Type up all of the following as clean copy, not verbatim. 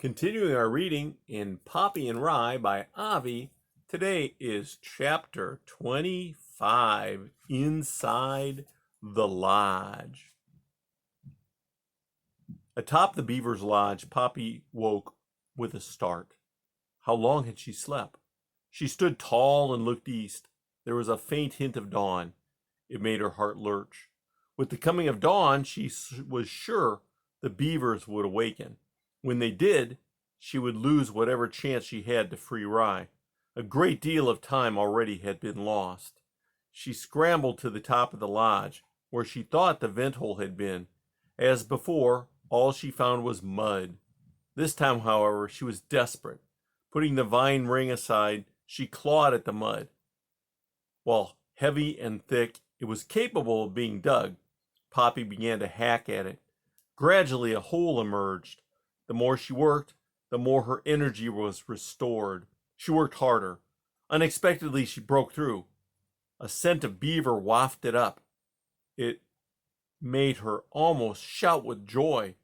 Continuing our reading in Poppy and Rye by Avi, today is chapter 25, Inside the Lodge. Atop the beaver's lodge, Poppy woke with a start. How long had she slept? She stood tall and looked east. There was a faint hint of dawn. It made her heart lurch. With the coming of dawn, she was sure the beavers would awaken. When they did, she would lose whatever chance she had to free Rye. A great deal of time already had been lost. She scrambled to the top of the lodge, where she thought the vent hole had been. As before, all she found was mud. This time, however, she was desperate. Putting the vine ring aside, she clawed at the mud. While heavy and thick, it was capable of being dug. Poppy began to hack at it. Gradually, a hole emerged. The more she worked, the more her energy was restored. She worked harder. Unexpectedly, she broke through. A scent of beaver wafted up. It made her almost shout with joy.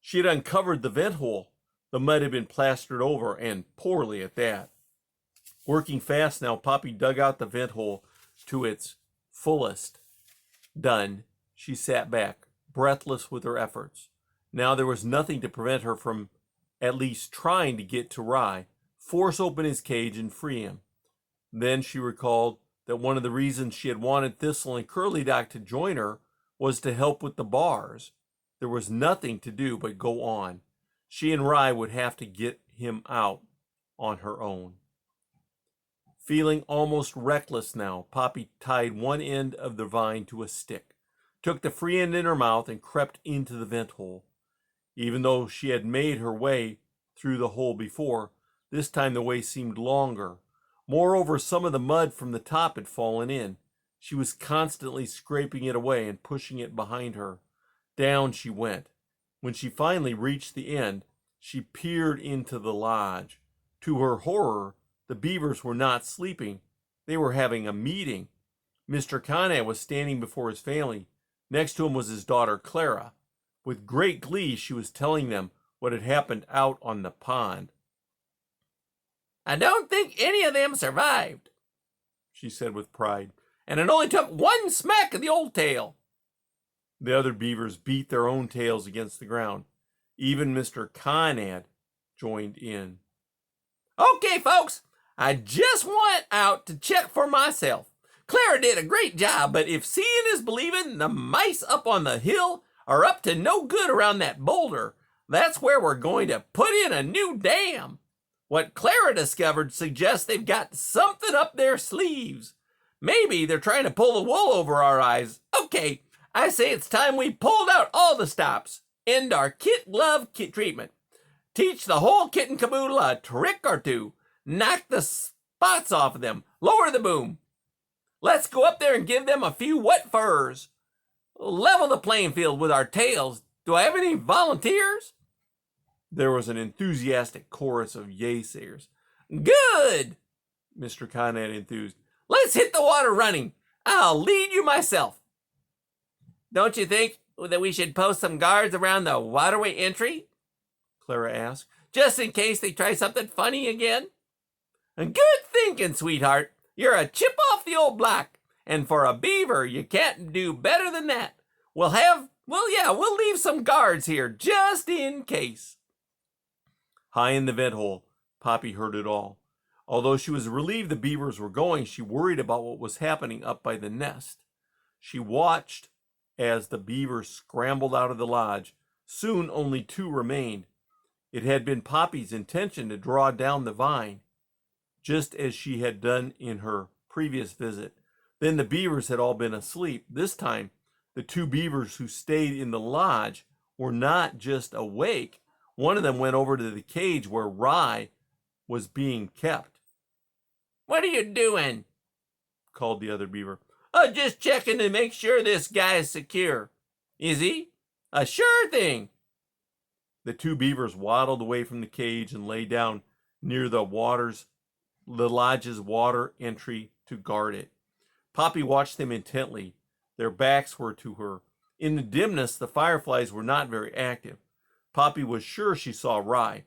She had uncovered the vent hole. The mud had been plastered over, and poorly at that. Working fast now, Poppy dug out the vent hole to its fullest. Done. She sat back, breathless with her efforts. Now there was nothing to prevent her from at least trying to get to Rye, force open his cage, and free him. Then she recalled that one of the reasons she had wanted Thistle and Curly Dock to join her was to help with the bars. There was nothing to do but go on. She and Rye would have to get him out on her own. Feeling almost reckless now, Poppy tied one end of the vine to a stick, took the free end in her mouth, and crept into the vent hole. Even though she had made her way through the hole before, this time the way seemed longer. Moreover, some of the mud from the top had fallen in. She was constantly scraping it away and pushing it behind her. Down she went. When she finally reached the end, she peered into the lodge. To her horror, the beavers were not sleeping. They were having a meeting. Mr. Conrad was standing before his family. Next to him was his daughter, Clara. With great glee, she was telling them what had happened out on the pond. "I don't think any of them survived," she said with pride. "and it only took one smack of the old tail." The other beavers beat their own tails against the ground. Even Mr. Conrad joined in. "Okay, folks, I just went out to check for myself. Clara did a great job, but if seeing is believing, the mice up on the hill are up to no good around that boulder. That's where we're going to put in a new dam. What Clara discovered suggests they've got something up their sleeves. Maybe they're trying to pull the wool over our eyes. Okay, I say it's time we pulled out all the stops. End our kit glove treatment. Teach the whole kit and caboodle a trick or two. Knock the spots off of them. Lower the boom. Let's go up there and give them a few wet furs. Level the playing field with our tails. Do I have any volunteers?" There was an enthusiastic chorus of yay-sayers. "Good," Mr. Conrad enthused. "Let's hit the water running. I'll lead you myself." "Don't you think that we should post some guards around the waterway entry?" Clara asked. "Just in case they try something funny again." "Good thinking, sweetheart. You're a chip off the old block. And for a beaver, you can't do better than that. We'll leave some guards here just in case." High in the vent hole, Poppy heard it all. Although she was relieved the beavers were going, she worried about what was happening up by the nest. She watched as the beavers scrambled out of the lodge. Soon only two remained. It had been Poppy's intention to draw down the vine, just as she had done in her previous visit. Then the beavers had all been asleep. This time, the two beavers who stayed in the lodge were not just awake. One of them went over to the cage where Rye was being kept. "What are you doing?" called the other beaver. Just checking to make sure this guy is secure." "Is he?" "A sure thing." The two beavers waddled away from the cage and lay down near the lodge's water entry to guard it. Poppy watched them intently. Their backs were to her. In the dimness, the fireflies were not very active. Poppy was sure she saw Rye.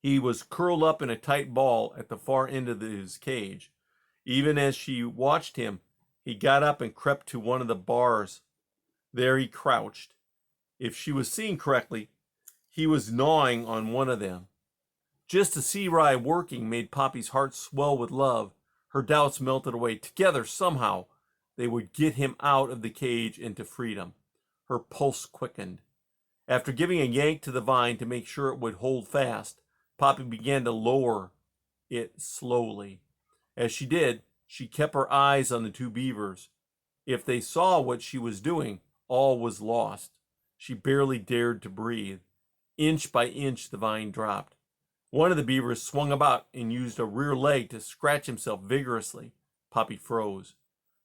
He was curled up in a tight ball at the far end of his cage. Even as she watched him, he got up and crept to one of the bars. There he crouched. If she was seeing correctly, he was gnawing on one of them. Just to see Rye working made Poppy's heart swell with love. Her doubts melted away. Together, somehow, they would get him out of the cage into freedom. Her pulse quickened. After giving a yank to the vine to make sure it would hold fast, Poppy began to lower it slowly. As she did, she kept her eyes on the two beavers. If they saw what she was doing, all was lost. She barely dared to breathe. Inch by inch, the vine dropped. One of the beavers swung about and used a rear leg to scratch himself vigorously. Poppy froze.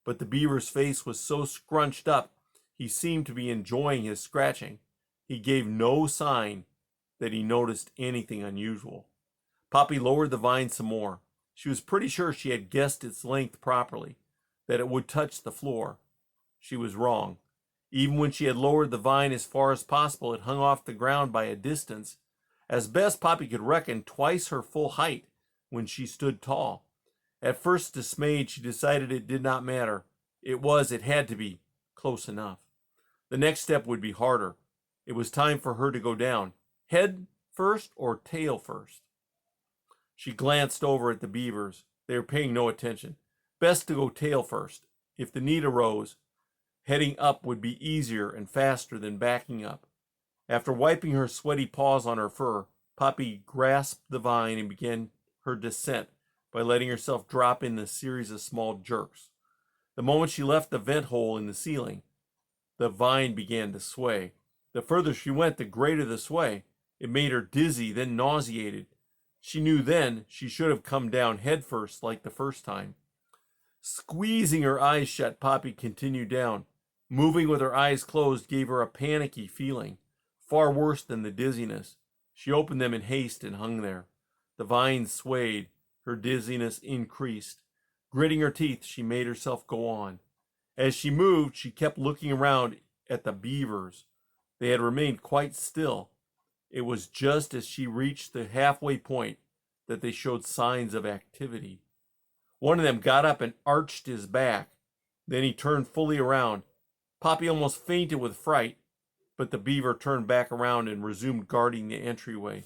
But the beaver's face was so scrunched up, he seemed to be enjoying his scratching. He gave no sign that he noticed anything unusual. Poppy lowered the vine some more. She was pretty sure she had guessed its length properly, that it would touch the floor. She was wrong. Even when she had lowered the vine as far as possible, it hung off the ground by a distance, as best Poppy could reckon, twice her full height when she stood tall. At first dismayed, she decided it did not matter. It had to be close enough. The next step would be harder. It was time for her to go down. Head first or tail first? She glanced over at the beavers. They were paying no attention. Best to go tail first. If the need arose, heading up would be easier and faster than backing up. After wiping her sweaty paws on her fur, Poppy grasped the vine and began her descent by letting herself drop in a series of small jerks. The moment she left the vent hole in the ceiling, the vine began to sway. The further she went, the greater the sway. It made her dizzy, then nauseated. She knew then she should have come down headfirst like the first time. Squeezing her eyes shut, Poppy continued down. Moving with her eyes closed gave her a panicky feeling, far worse than the dizziness. She opened them in haste and hung there. The vine swayed. Her dizziness increased. Gritting her teeth, she made herself go on. As she moved, she kept looking around at the beavers. They had remained quite still. It was just as she reached the halfway point that they showed signs of activity. One of them got up and arched his back. Then he turned fully around. Poppy almost fainted with fright, but the beaver turned back around and resumed guarding the entryway.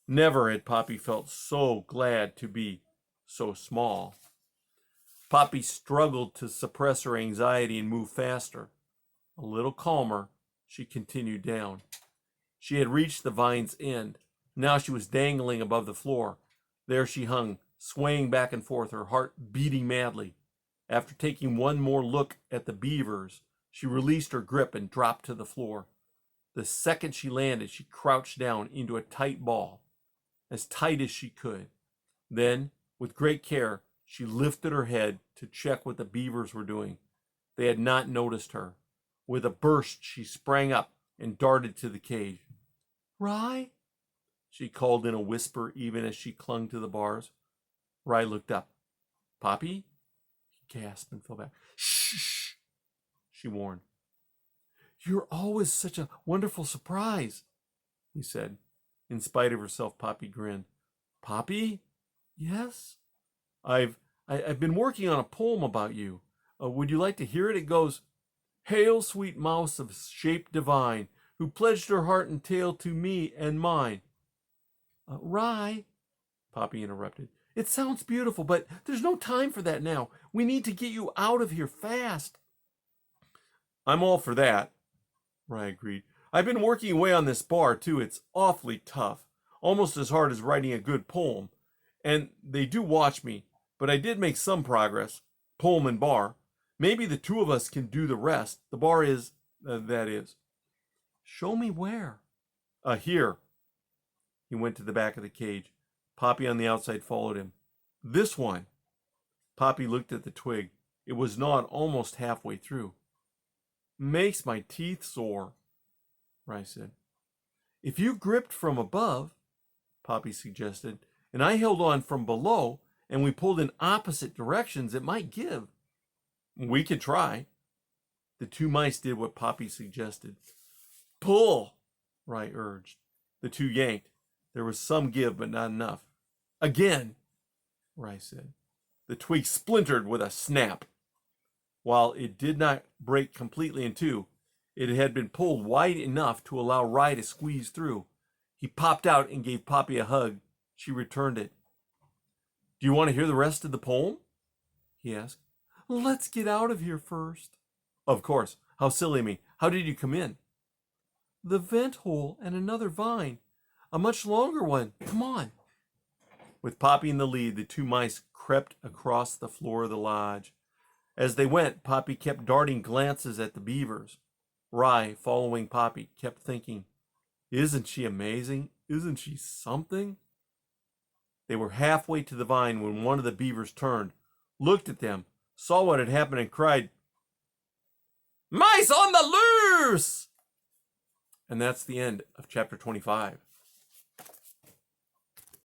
Never had Poppy felt so glad to be so small. Poppy struggled to suppress her anxiety and move faster. A little calmer, she continued down. She had reached the vine's end. Now she was dangling above the floor. There she hung, swaying back and forth, her heart beating madly. After taking one more look at the beavers, she released her grip and dropped to the floor. The second she landed, she crouched down into a tight ball, as tight as she could. Then, with great care, she lifted her head to check what the beavers were doing. They had not noticed her. With a burst, she sprang up and darted to the cage. "Rye?" she called in a whisper even as she clung to the bars. Rye looked up. "Poppy?" He gasped and fell back. "Shh!" she warned. "You're always such a wonderful surprise," he said. In spite of herself, Poppy grinned. "Poppy?" "Yes?" I've been working on a poem about you. Would you like to hear it? It goes, "Hail, sweet mouse of shape divine, who pledged her heart and tail to me and mine." "Rye," Poppy interrupted. "It sounds beautiful, but there's no time for that now. We need to get you out of here fast." "I'm all for that," Rye agreed. "I've been working away on this bar, too. It's awfully tough, almost as hard as writing a good poem. And they do watch me, but I did make some progress. Poem and bar. Maybe the two of us can do the rest. The bar is, that is." "Show me where." Here." He went to the back of the cage. Poppy on the outside followed him. "This one." Poppy looked at the twig. It was gnawed almost halfway through. "Makes my teeth sore," Rye said. "If you gripped from above," Poppy suggested, "and I held on from below, and we pulled in opposite directions, it might give." "We could try." The two mice did what Poppy suggested. "Pull," Rye urged. The two yanked. There was some give, but not enough. Again, Rye said. The twig splintered with a snap. While it did not break completely in two, it had been pulled wide enough to allow Rye to squeeze through. He popped out and gave Poppy a hug. She returned it. Do you want to hear the rest of the poem? He asked. Let's get out of here first. Of course. How silly of me. How did you come in? The vent hole and another vine. A much longer one. Come on. With Poppy in the lead, the two mice crept across the floor of the lodge. As they went, Poppy kept darting glances at the beavers. Rye, following Poppy, kept thinking, isn't she amazing? Isn't she something? They were halfway to the vine when one of the beavers turned, looked at them, saw what had happened, and cried, Mice on the loose! And that's the end of chapter 25.